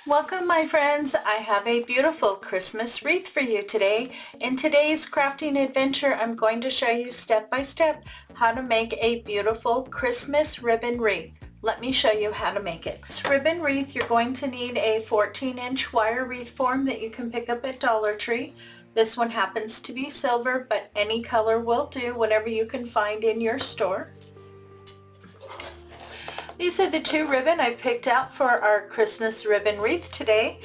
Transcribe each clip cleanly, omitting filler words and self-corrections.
Welcome my friends, I have a beautiful Christmas wreath for you today. In today's crafting adventure, I'm going to show you step by step how to make a beautiful Christmas ribbon wreath. Let me show you how to make it. This ribbon wreath, you're going to need a 14-inch wire wreath form that you can pick up at Dollar Tree. This one happens to be silver, but any color will do, whatever you can find in your store. These are the two ribbon I picked out for our Christmas ribbon wreath today.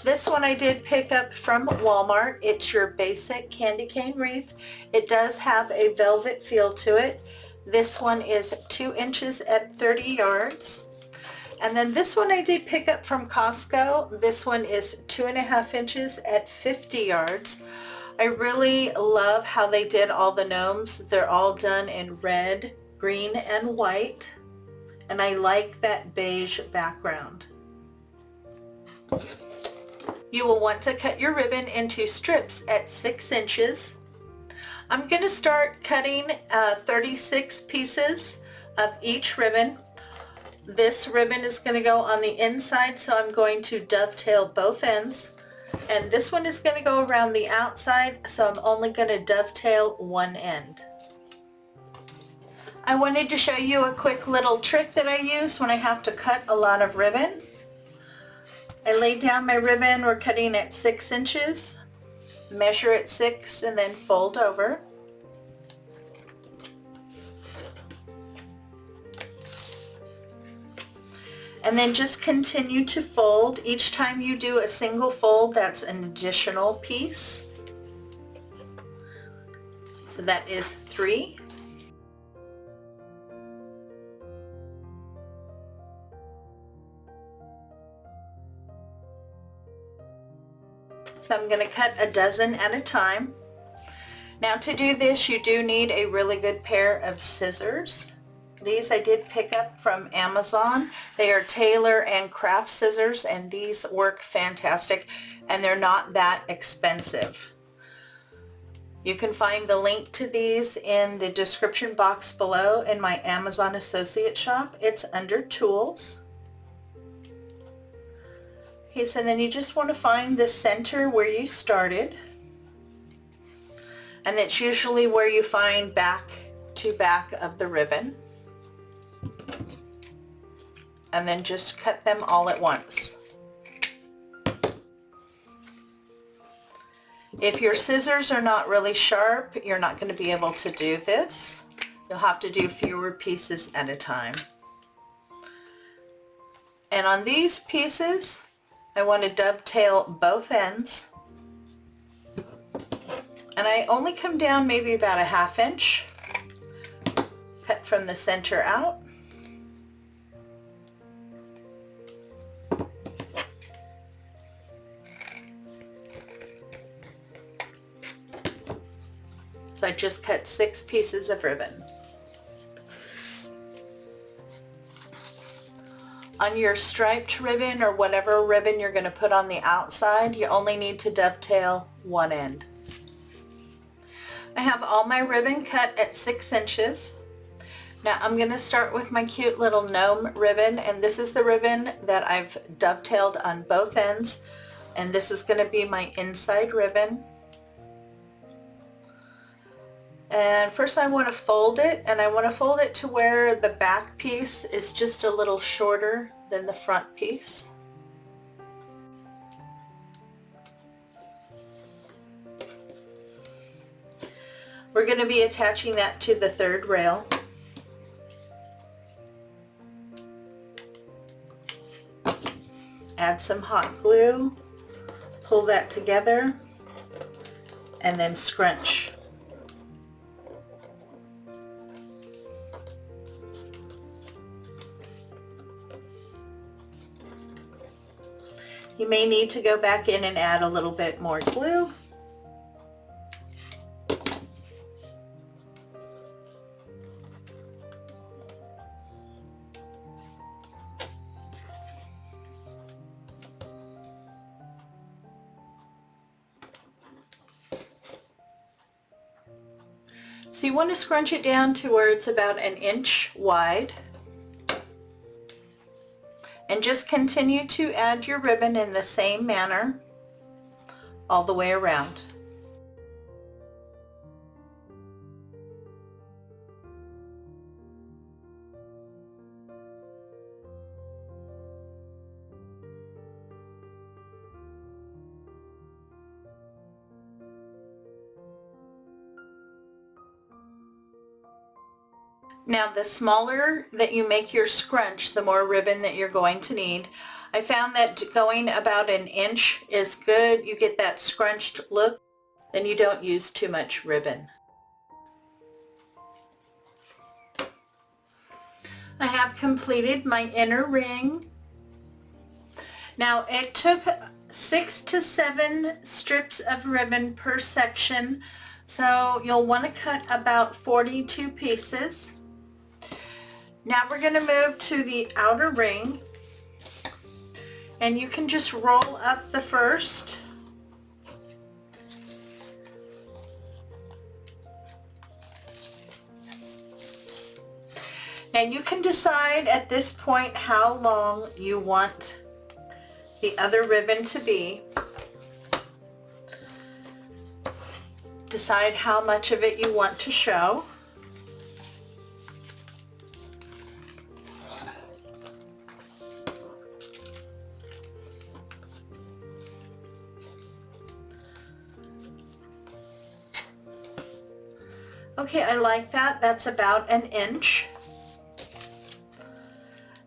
This one I did pick up from Walmart. It's your basic candy cane wreath. It does have a velvet feel to it. This one is 2 inches at 30 yards. And then this one I did pick up from Costco. This one is 2.5 inches at 50 yards. I really love how they did all the gnomes. They're all done in red, green, and white. And I like that beige background. You will want to cut your ribbon into strips at 6 inches. I'm going to start cutting 36 pieces of each ribbon. This ribbon is going to go on the inside, so I'm going to dovetail both ends. And this one is going to go around the outside, so I'm only going to dovetail one end. I wanted to show you a quick little trick that I use when I have to cut a lot of ribbon. I lay down my ribbon, we're cutting at 6 inches, measure at 6 and then fold over. And then just continue to fold. Each time you do a single fold, that's an additional piece. So that is 3. So I'm going to cut a dozen at a time. Now to do this, you do need a really good pair of scissors. These I did pick up from Amazon. They are tailor and craft scissors, and these work fantastic, and they're not that expensive. You can find the link to these in the description box below in my Amazon associate shop. It's under Tools. Okay, so then you just want to find the center where you started, and it's usually where you find back to back of the ribbon, and then just cut them all at once. If your scissors are not really sharp, you're not going to be able to do this. You'll have to do fewer pieces at a time. And on these pieces, I want to dovetail both ends, and I only come down maybe about a 1/2 inch, cut from the center out. So I just cut 6 pieces of ribbon. On your striped ribbon or whatever ribbon you're going to put on the outside, you only need to dovetail one end. I have all my ribbon cut at 6 inches. Now I'm going to start with my cute little gnome ribbon, and this is the ribbon that I've dovetailed on both ends, and this is going to be my inside ribbon. And first I want to fold it, and I want to fold it to where the back piece is just a little shorter than the front piece. We're going to be attaching that to the 3rd rail. Add some hot glue, pull that together, and then scrunch. You may need to go back in and add a little bit more glue. So you want to scrunch it down to where it's about 1 inch wide. And And just continue to add your ribbon in the same manner all the way around. Now the smaller that you make your scrunch, the more ribbon that you're going to need. I found that going about 1 inch is good. You get that scrunched look, then you don't use too much ribbon. I have completed my inner ring. Now it took 6 to 7 strips of ribbon per section, so you'll want to cut about 42 pieces. Now we're going to move to the outer ring, and you can just roll up the first. Now you can decide at this point how long you want the other ribbon to be. Decide how much of it you want to show. Okay, I like that. That's about 1 inch.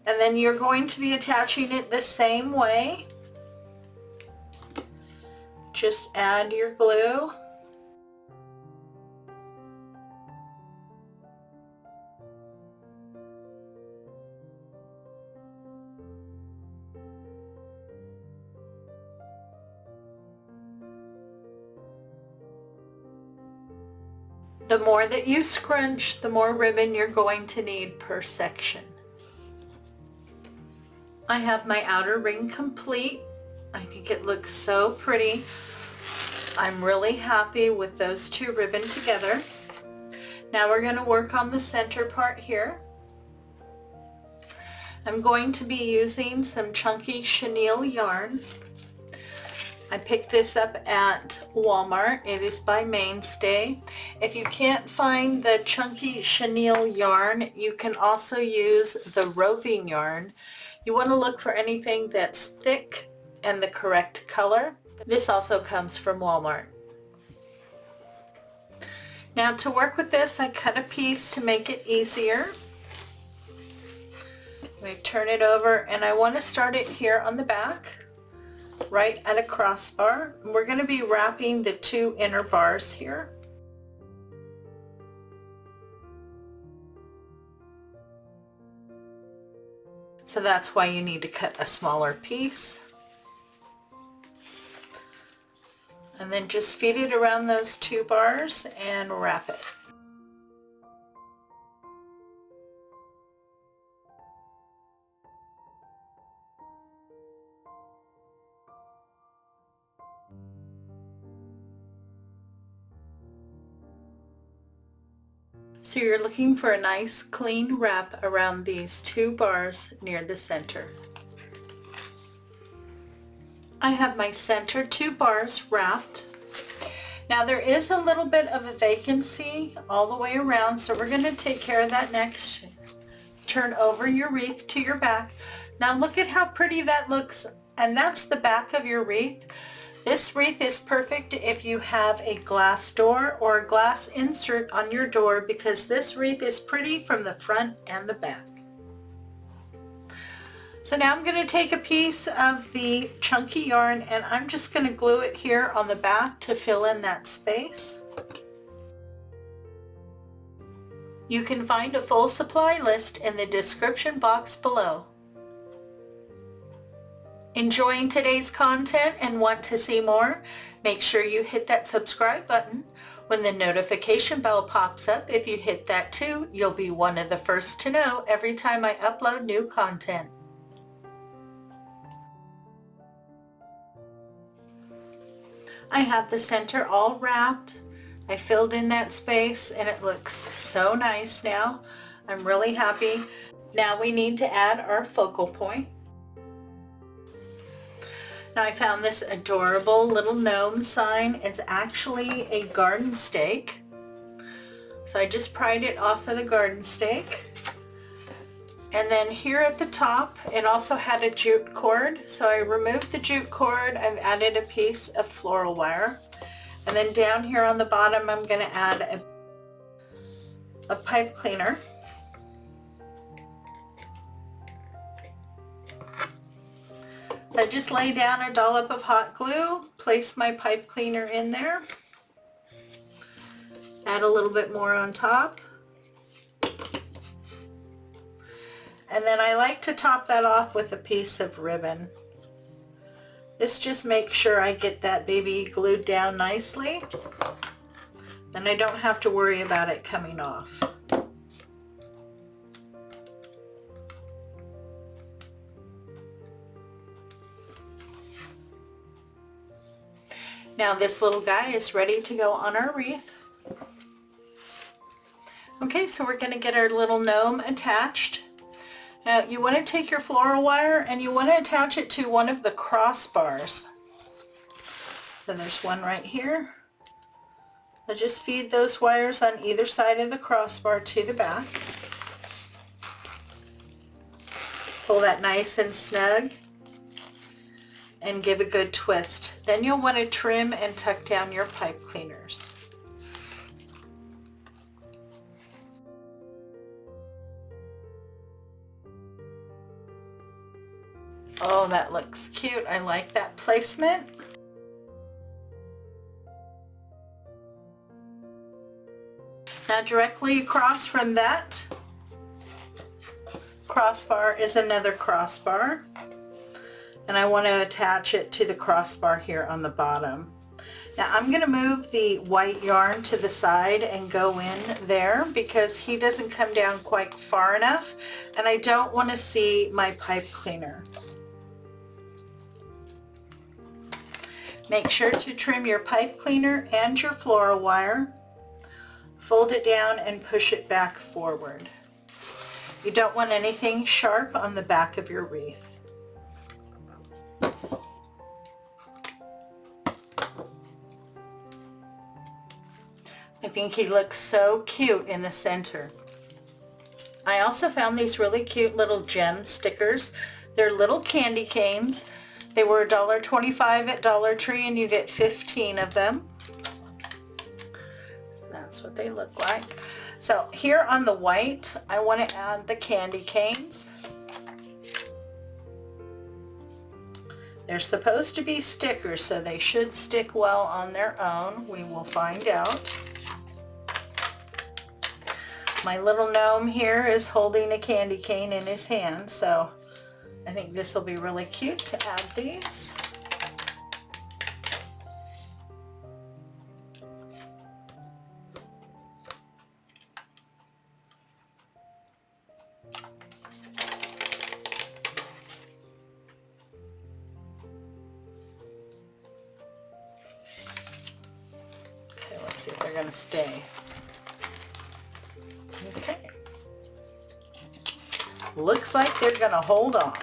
And then you're going to be attaching it the same way. Just add your glue. The more that you scrunch, the more ribbon you're going to need per section. I have my outer ring complete. I think it looks so pretty. I'm really happy with those two ribbon together. Now we're going to work on the center part here. I'm going to be using some chunky chenille yarn. I picked this up at Walmart. It is by Mainstay. If you can't find the chunky chenille yarn, you can also use the roving yarn. You want to look for anything that's thick and the correct color. This also comes from Walmart. Now to work with this, I cut a piece to make it easier. I turn it over, and I want to start it here on the back, right at a crossbar. We're going to be wrapping the two inner bars here. So that's why you need to cut a smaller piece. And then just feed it around those two bars and wrap it. So you're looking for a nice clean wrap around these two bars near the center. I have my center two bars wrapped. Now there is a little bit of a vacancy all the way around, so we're going to take care of that next. Turn over your wreath to your back. Now look at how pretty that looks, and that's the back of your wreath. This wreath is perfect if you have a glass door or a glass insert on your door, because this wreath is pretty from the front and the back. So now I'm going to take a piece of the chunky yarn, and I'm just going to glue it here on the back to fill in that space. You can find a full supply list in the description box below. Enjoying today's content and want to see more? Make sure you hit that subscribe button. When the notification bell pops up, if you hit that too, you'll be one of the first to know every time I upload new content. I have the center all wrapped. I filled in that space and it looks so nice now. I'm really happy. Now we need to add our focal point. Now I found this adorable little gnome sign. It's actually a garden stake. So I just pried it off of the garden stake. And then here at the top, it also had a jute cord. So I removed the jute cord. I've added a piece of floral wire. And then down here on the bottom, I'm going to add a pipe cleaner. So I just lay down a dollop of hot glue, place my pipe cleaner in there, add a little bit more on top. And then I like to top that off with a piece of ribbon. This just makes sure I get that baby glued down nicely. Then I don't have to worry about it coming off. Now this little guy is ready to go on our wreath. Okay, so we're going to get our little gnome attached. Now you want to take your floral wire and you want to attach it to one of the crossbars. So there's one right here. So just feed those wires on either side of the crossbar to the back. Pull that nice and snug and give a good twist. Then you'll want to trim and tuck down your pipe cleaners. Oh, that looks cute. I like that placement. Now directly across from that crossbar is another crossbar. And I want to attach it to the crossbar here on the bottom. Now I'm going to move the white yarn to the side and go in there because he doesn't come down quite far enough and I don't want to see my pipe cleaner. Make sure to trim your pipe cleaner and your floral wire. Fold it down and push it back forward. You don't want anything sharp on the back of your wreath. I think he looks so cute in the center. I also found these really cute little gem stickers. They're little candy canes. They were $1.25 at Dollar Tree and you get 15 of them. So that's what they look like. So here on the white, I want to add the candy canes. They're supposed to be stickers, so they should stick well on their own. We will find out. My little gnome here is holding a candy cane in his hand, so I think this will be really cute to add these. Okay, let's see if they're going to stay. Okay. Looks like they're going to hold on.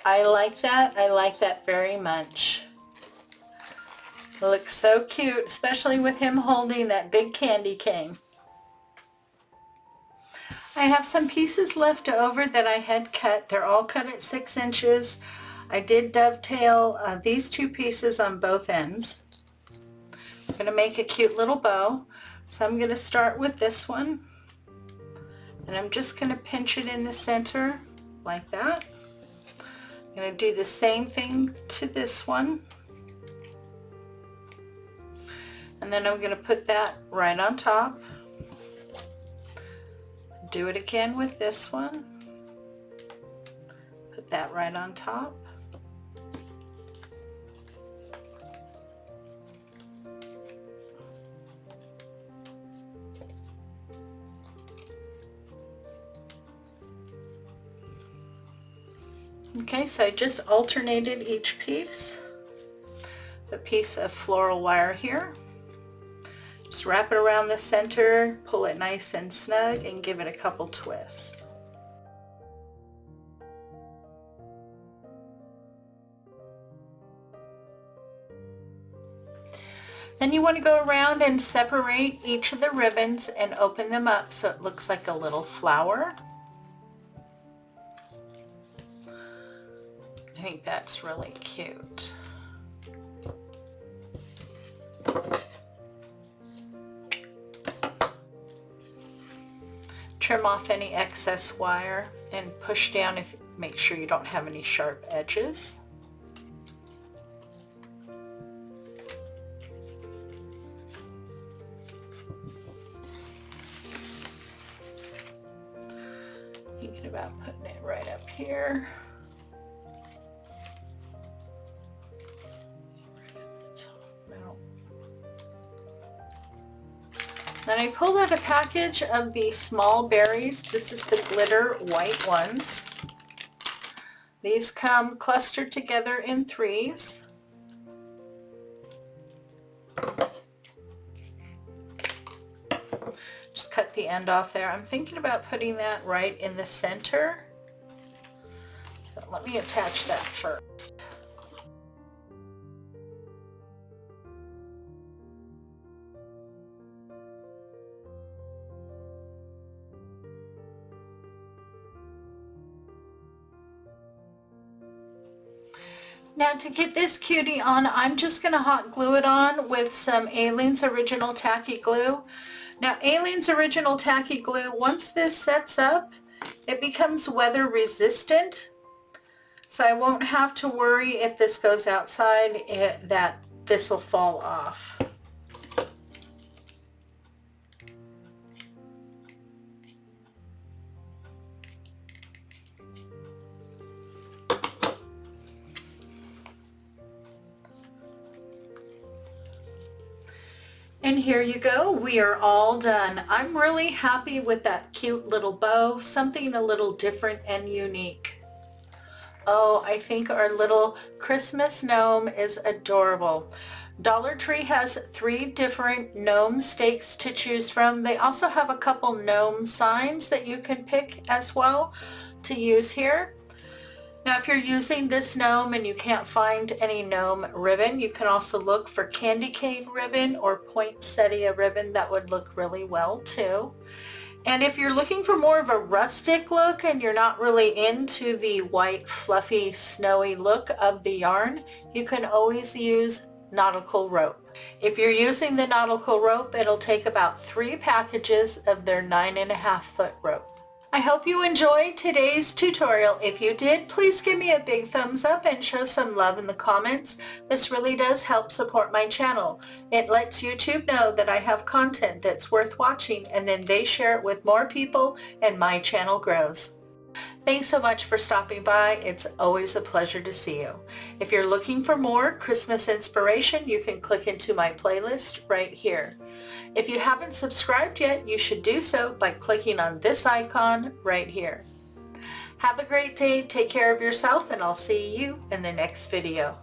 I like that. I like that very much. It looks so cute, especially with him holding that big candy cane. I have some pieces left over that I had cut. They're all cut at 6 inches. I did dovetail these two pieces on both ends. I'm going to make a cute little bow. So I'm going to start with this one. And I'm just going to pinch it in the center like that. I'm going to do the same thing to this one. And then I'm going to put that right on top. Do it again with this one. Put that right on top. Okay, so I just alternated each piece. A piece of floral wire here. Just wrap it around the center, pull it nice and snug, and give it a couple twists. Then you want to go around and separate each of the ribbons and open them up so it looks like a little flower. I think that's really cute. Trim off any excess wire and push down if make sure you don't have any sharp edges. Thinking about putting it right up here. Then I pulled out a package of the small berries. This is the glitter white ones. These come clustered together in 3s. Just cut the end off there. I'm thinking about putting that right in the center. So let me attach that first. Now to get this cutie on, I'm just going to hot glue it on with some Aleene's Original Tacky Glue. Now Aleene's Original Tacky Glue, once this sets up, it becomes weather resistant. So I won't have to worry if this goes outside that this will fall off. And here you go, we are all done. I'm really happy with that cute little bow, something a little different and unique. Oh, I think our little Christmas gnome is adorable. Dollar Tree has 3 different gnome stakes to choose from. They also have a couple gnome signs that you can pick as well to use here. Now if you're using this gnome and you can't find any gnome ribbon, you can also look for candy cane ribbon or poinsettia ribbon. That would look really well too. And if you're looking for more of a rustic look and you're not really into the white, fluffy, snowy look of the yarn, you can always use nautical rope. If you're using the nautical rope, it'll take about 3 packages of their 9.5-foot rope. I hope you enjoyed today's tutorial. If you did, please give me a big thumbs up and show some love in the comments. This really does help support my channel. It lets YouTube know that I have content that's worth watching, and then they share it with more people and my channel grows. Thanks so much for stopping by. It's always a pleasure to see you. If you're looking for more Christmas inspiration, you can click into my playlist right here. If you haven't subscribed yet, you should do so by clicking on this icon right here. Have a great day, take care of yourself, and I'll see you in the next video.